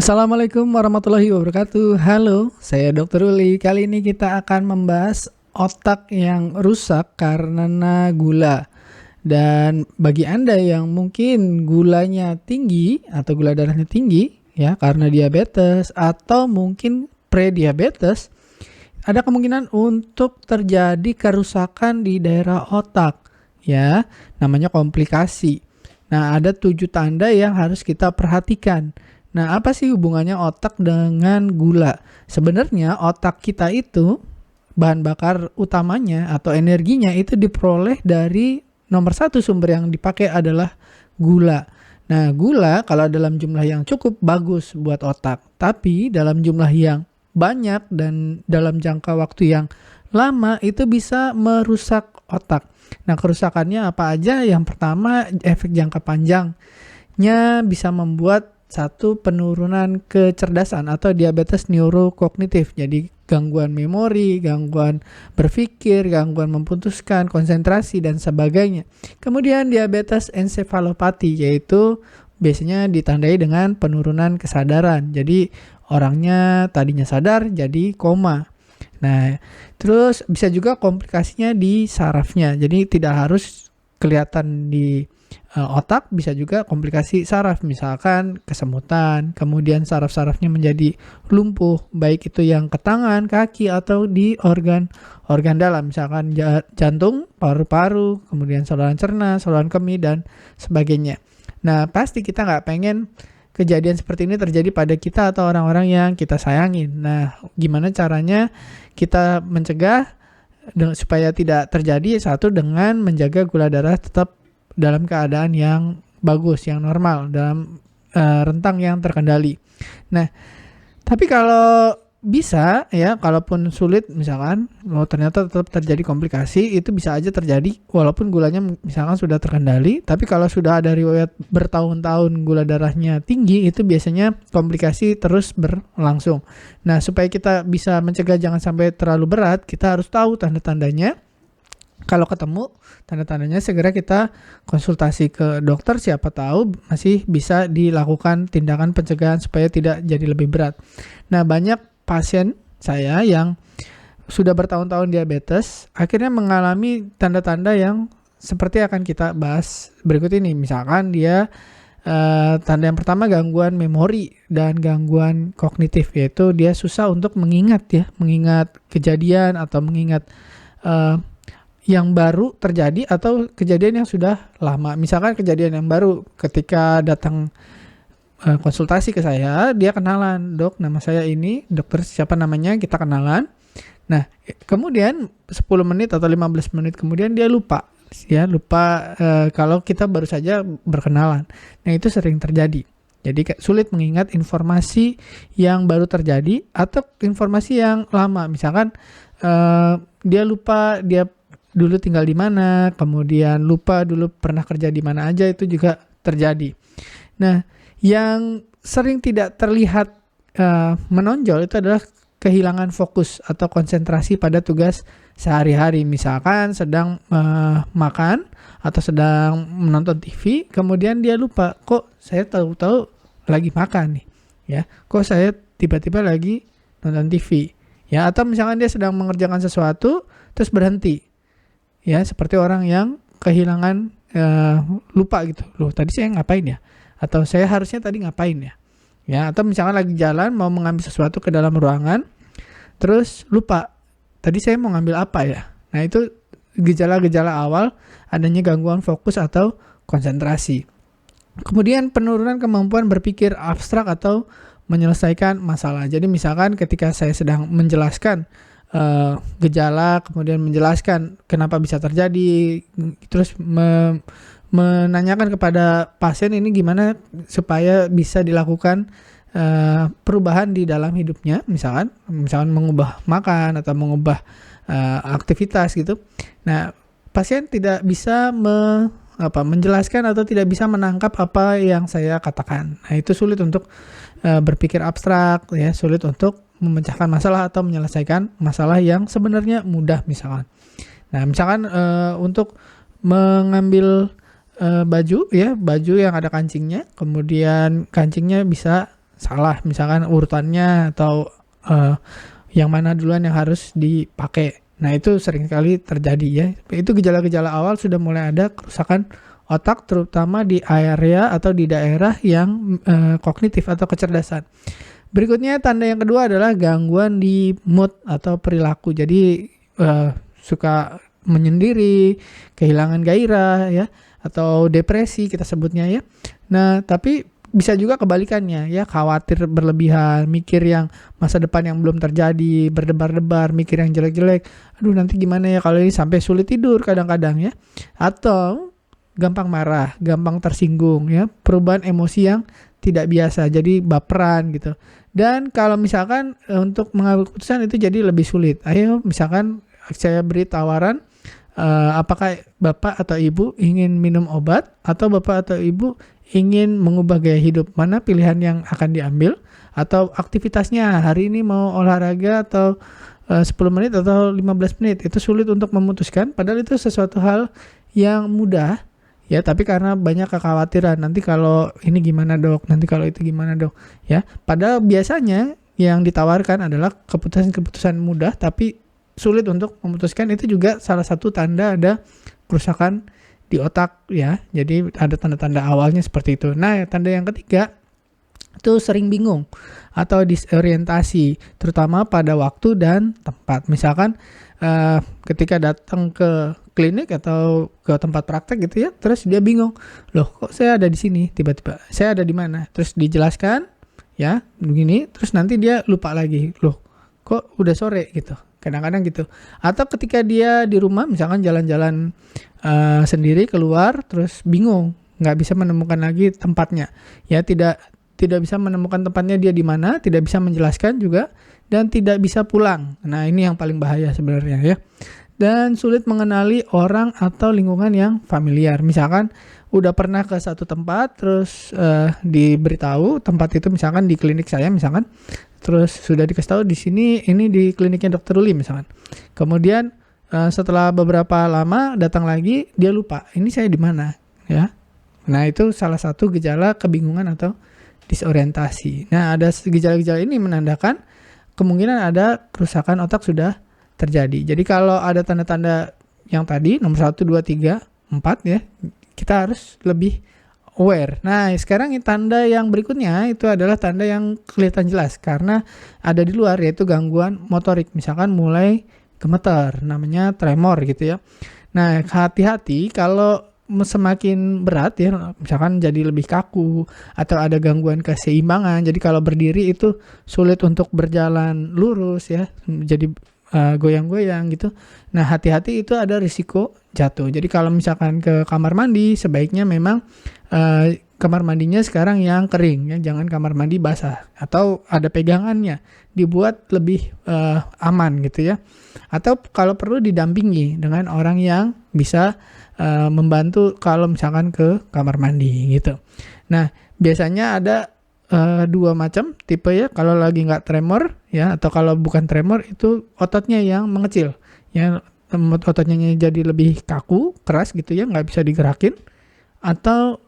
Assalamualaikum warahmatullahi wabarakatuh. Halo, saya Dr. Uli. Kali ini kita akan membahas otak yang rusak karena gula. Dan bagi Anda yang mungkin gulanya tinggi atau gula darahnya tinggi ya karena diabetes atau mungkin prediabetes, ada kemungkinan untuk terjadi kerusakan di daerah otak ya, namanya komplikasi. Nah, ada 7 tanda yang harus kita perhatikan. Nah, apa sih hubungannya otak dengan gula? Sebenarnya otak kita itu bahan bakar utamanya atau energinya itu diperoleh dari nomor satu sumber yang dipakai adalah gula. Nah, gula kalau dalam jumlah yang cukup bagus buat otak, tapi dalam jumlah yang banyak dan dalam jangka waktu yang lama itu bisa merusak otak. Nah, kerusakannya apa aja? Yang pertama, efek jangka panjangnya bisa membuat satu, penurunan kecerdasan atau diabetes neurokognitif. Jadi gangguan memori, gangguan berpikir, gangguan memutuskan, konsentrasi, dan sebagainya. Kemudian diabetes ensefalopati, yaitu biasanya ditandai dengan penurunan kesadaran. Jadi orangnya tadinya sadar jadi koma. Nah, terus bisa juga komplikasinya di sarafnya. Jadi tidak harus kelihatan di otak, bisa juga komplikasi saraf, misalkan kesemutan, kemudian saraf-sarafnya menjadi lumpuh, baik itu yang ke tangan, kaki, atau di organ dalam, misalkan jantung, paru-paru, kemudian saluran cerna, saluran kemih, dan sebagainya. Nah, pasti kita nggak pengen kejadian seperti ini terjadi pada kita atau orang-orang yang kita sayangin. Nah, gimana caranya kita mencegah supaya tidak terjadi? Satu, dengan menjaga gula darah tetap dalam keadaan yang bagus, yang normal, dalam rentang yang terkendali. Nah, tapi kalau bisa ya, kalaupun sulit misalkan, ternyata tetap terjadi komplikasi, itu bisa aja terjadi walaupun gulanya misalkan sudah terkendali, tapi kalau sudah ada riwayat bertahun-tahun gula darahnya tinggi, itu biasanya komplikasi terus berlangsung. Nah, supaya kita bisa mencegah jangan sampai terlalu berat, kita harus tahu tanda-tandanya. Kalau ketemu tanda-tandanya, segera kita konsultasi ke dokter, siapa tahu masih bisa dilakukan tindakan pencegahan supaya tidak jadi lebih berat. Nah, banyak pasien saya yang sudah bertahun-tahun diabetes akhirnya mengalami tanda-tanda yang seperti akan kita bahas berikut ini. Misalkan dia tanda yang pertama gangguan memori dan gangguan kognitif, yaitu dia susah untuk mengingat kejadian atau mengingat yang baru terjadi atau kejadian yang sudah lama. Misalkan kejadian yang baru ketika datang konsultasi ke saya, dia kenalan, "Dok, nama saya ini," dokter siapa namanya, kita kenalan. Nah, kemudian 10 menit atau 15 menit kemudian dia lupa kalau kita baru saja berkenalan. Nah, itu sering terjadi. Jadi sulit mengingat informasi yang baru terjadi atau informasi yang lama. Misalkan dia lupa dia dulu tinggal di mana, kemudian lupa dulu pernah kerja di mana aja, itu juga terjadi. Nah, yang sering tidak terlihat menonjol itu adalah kehilangan fokus atau konsentrasi pada tugas sehari-hari. Misalkan sedang makan atau sedang menonton TV, kemudian dia lupa, kok saya tahu-tahu lagi makan nih, ya. Kok saya tiba-tiba lagi nonton TV, ya. Atau misalkan dia sedang mengerjakan sesuatu terus berhenti. Ya, seperti orang yang kehilangan lupa gitu. Loh, tadi saya ngapain ya? Atau saya harusnya tadi ngapain ya? Ya, atau misalkan lagi jalan mau mengambil sesuatu ke dalam ruangan, terus lupa, tadi saya mau ngambil apa ya? Nah, itu gejala-gejala awal adanya gangguan fokus atau konsentrasi. Kemudian penurunan kemampuan berpikir abstrak atau menyelesaikan masalah. Jadi misalkan ketika saya sedang menjelaskan gejala, kemudian menjelaskan kenapa bisa terjadi, terus menanyakan kepada pasien ini gimana supaya bisa dilakukan perubahan di dalam hidupnya, misalkan mengubah makan atau mengubah aktivitas gitu. Nah, pasien tidak bisa menjelaskan atau tidak bisa menangkap apa yang saya katakan. Nah, itu sulit untuk berpikir abstrak, ya, sulit untuk memecahkan masalah atau menyelesaikan masalah yang sebenarnya mudah misalkan. Nah, misalkan untuk mengambil baju yang ada kancingnya, kemudian kancingnya bisa salah, misalkan urutannya atau yang mana duluan yang harus dipakai. Nah, itu sering kali terjadi ya. Itu gejala-gejala awal sudah mulai ada kerusakan otak, terutama di area atau di daerah yang kognitif atau kecerdasan. Berikutnya tanda yang kedua adalah gangguan di mood atau perilaku. Jadi suka menyendiri, kehilangan gairah ya, atau depresi kita sebutnya ya. Nah, tapi bisa juga kebalikannya ya, khawatir berlebihan, mikir yang masa depan yang belum terjadi, berdebar-debar, mikir yang jelek-jelek. Aduh, nanti gimana ya kalau ini, sampai sulit tidur kadang-kadang ya. Atau gampang marah, gampang tersinggung ya, perubahan emosi yang tidak biasa, jadi baperan gitu. Dan kalau misalkan untuk mengambil keputusan itu jadi lebih sulit. Ayo misalkan saya beri tawaran, apakah Bapak atau Ibu ingin minum obat atau Bapak atau Ibu ingin mengubah gaya hidup, mana pilihan yang akan diambil? Atau aktivitasnya hari ini mau olahraga atau 10 menit atau 15 menit, itu sulit untuk memutuskan, padahal itu sesuatu hal yang mudah ya, tapi karena banyak kekhawatiran, nanti kalau ini gimana dok, nanti kalau itu gimana dok ya, padahal biasanya yang ditawarkan adalah keputusan-keputusan mudah tapi sulit untuk memutuskan. Itu juga salah satu tanda ada kerusakan di otak ya. Jadi ada tanda-tanda awalnya seperti itu. Nah, tanda yang ketiga itu sering bingung atau disorientasi, terutama pada waktu dan tempat. Misalkan ketika datang ke klinik atau ke tempat praktek gitu ya, terus dia bingung, loh kok saya ada di sini, tiba-tiba saya ada di mana, terus dijelaskan ya begini, terus nanti dia lupa lagi, loh kok udah sore gitu, kadang-kadang gitu. Atau ketika dia di rumah misalkan jalan-jalan sendiri keluar, terus bingung, nggak bisa menemukan lagi tempatnya ya, tidak bisa menemukan tempatnya dia di mana, tidak bisa menjelaskan juga, dan tidak bisa pulang. Nah, ini yang paling bahaya sebenarnya ya. Dan sulit mengenali orang atau lingkungan yang familiar. Misalkan udah pernah ke satu tempat, terus diberitahu tempat itu misalkan di klinik saya misalkan, terus sudah dikasih tahu di sini ini di kliniknya Dokter Uli misalkan. Kemudian setelah beberapa lama datang lagi, dia lupa ini saya di mana ya. Nah, itu salah satu gejala kebingungan atau disorientasi. Nah, ada gejala-gejala ini menandakan kemungkinan ada kerusakan otak sudah terjadi. Jadi kalau ada tanda-tanda yang tadi nomor 1, 2, 3, 4 ya, kita harus lebih aware. Nah, sekarang tanda yang berikutnya itu adalah tanda yang kelihatan jelas karena ada di luar, yaitu gangguan motorik. Misalkan mulai gemetar, namanya tremor gitu ya. Nah, hati-hati kalau semakin berat ya, misalkan jadi lebih kaku atau ada gangguan keseimbangan. Jadi kalau berdiri itu sulit untuk berjalan lurus ya, jadi goyang-goyang gitu. Nah, hati-hati, itu ada risiko jatuh. Jadi kalau misalkan ke kamar mandi, sebaiknya memang kamar mandinya sekarang yang kering ya, jangan kamar mandi basah, atau ada pegangannya, dibuat lebih aman gitu ya. Atau kalau perlu didampingi dengan orang yang bisa membantu kalau misalkan ke kamar mandi gitu. Nah, biasanya ada dua macam tipe ya. Kalau lagi nggak tremor ya, atau kalau bukan tremor itu ototnya yang mengecil ya, ototnya jadi lebih kaku, keras gitu ya, nggak bisa digerakin, atau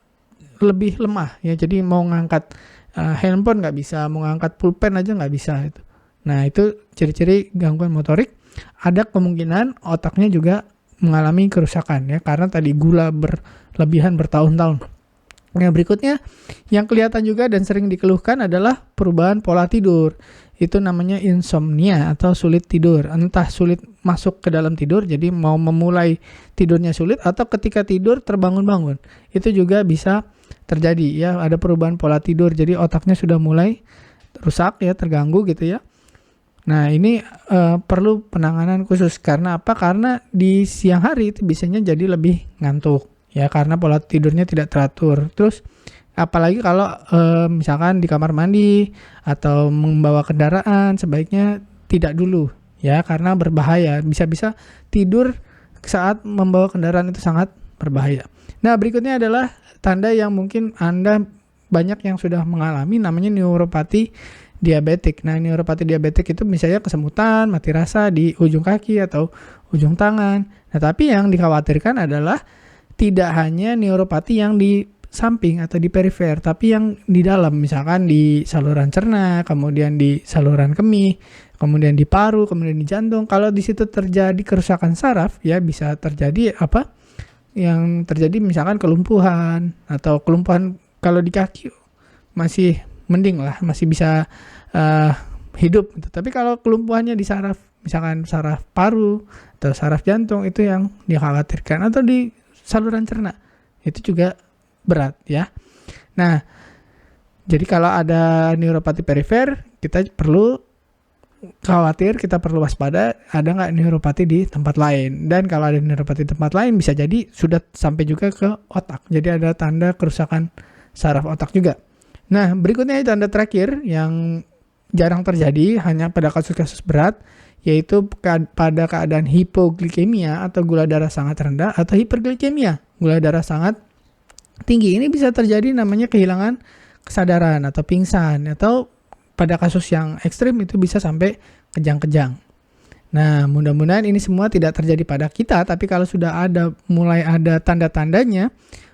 lebih lemah ya, jadi mau ngangkat handphone nggak bisa, mau ngangkat pulpen aja nggak bisa itu. Nah, itu ciri-ciri gangguan motorik. Ada kemungkinan otaknya juga mengalami kerusakan ya, karena tadi gula berlebihan bertahun-tahun. Nah, berikutnya yang kelihatan juga dan sering dikeluhkan adalah perubahan pola tidur. Itu namanya insomnia atau sulit tidur. Entah sulit masuk ke dalam tidur, jadi mau memulai tidurnya sulit, atau ketika tidur terbangun-bangun. Itu juga bisa terjadi ya, ada perubahan pola tidur. Jadi otaknya sudah mulai rusak ya, terganggu gitu ya. Nah, ini perlu penanganan khusus. Karena apa? Karena di siang hari itu biasanya jadi lebih ngantuk ya, karena pola tidurnya tidak teratur. Terus apalagi kalau misalkan di kamar mandi atau membawa kendaraan, sebaiknya tidak dulu ya, karena berbahaya. Bisa-bisa tidur saat membawa kendaraan itu sangat berbahaya. Nah, berikutnya adalah tanda yang mungkin Anda banyak yang sudah mengalami, namanya neuropati diabetik. Nah, neuropati diabetik itu misalnya kesemutan, mati rasa di ujung kaki atau ujung tangan. Nah, tapi yang dikhawatirkan adalah tidak hanya neuropati yang di samping atau di perifer, tapi yang di dalam, misalkan di saluran cerna, kemudian di saluran kemih, kemudian di paru, kemudian di jantung. Kalau di situ terjadi kerusakan saraf, ya bisa terjadi apa? Yang terjadi misalkan kelumpuhan atau kelumpuhan kalau di kaki masih mending lah, masih bisa hidup gitu. Tapi kalau kelumpuhannya di saraf, misalkan saraf paru atau saraf jantung, itu yang dikhawatirkan, atau di saluran cerna, itu juga berat ya. Nah, jadi kalau ada neuropati perifer, kita perlu khawatir, kita perlu waspada ada nggak neuropati di tempat lain. Dan kalau ada neuropati di tempat lain, bisa jadi sudah sampai juga ke otak. Jadi ada tanda kerusakan saraf otak juga. Nah, berikutnya tanda terakhir yang jarang terjadi hanya pada kasus-kasus berat, yaitu pada keadaan hipoglikemia atau gula darah sangat rendah, atau hiperglikemia, gula darah sangat tinggi. Ini bisa terjadi namanya kehilangan kesadaran atau pingsan, atau pada kasus yang ekstrim itu bisa sampai kejang-kejang. Nah, mudah-mudahan ini semua tidak terjadi pada kita, tapi kalau sudah mulai ada tanda-tandanya,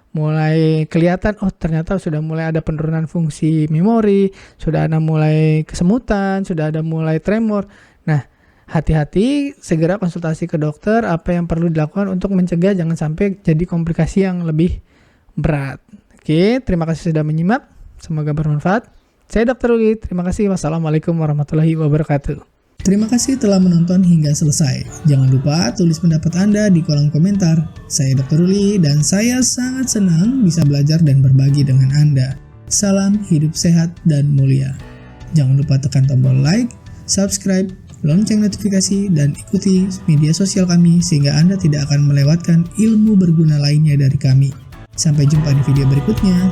mulai kelihatan, oh ternyata sudah mulai ada penurunan fungsi memori, sudah ada mulai kesemutan, sudah ada mulai tremor. Nah, hati-hati, segera konsultasi ke dokter apa yang perlu dilakukan untuk mencegah jangan sampai jadi komplikasi yang lebih berat. Oke, terima kasih sudah menyimak. Semoga bermanfaat. Saya Dr. Uli, terima kasih. Wassalamualaikum warahmatullahi wabarakatuh. Terima kasih telah menonton hingga selesai. Jangan lupa tulis pendapat Anda di kolom komentar. Saya Dr. Uli dan saya sangat senang bisa belajar dan berbagi dengan Anda. Salam hidup sehat dan mulia. Jangan lupa tekan tombol like, subscribe, lonceng notifikasi, dan ikuti media sosial kami sehingga Anda tidak akan melewatkan ilmu berguna lainnya dari kami. Sampai jumpa di video berikutnya.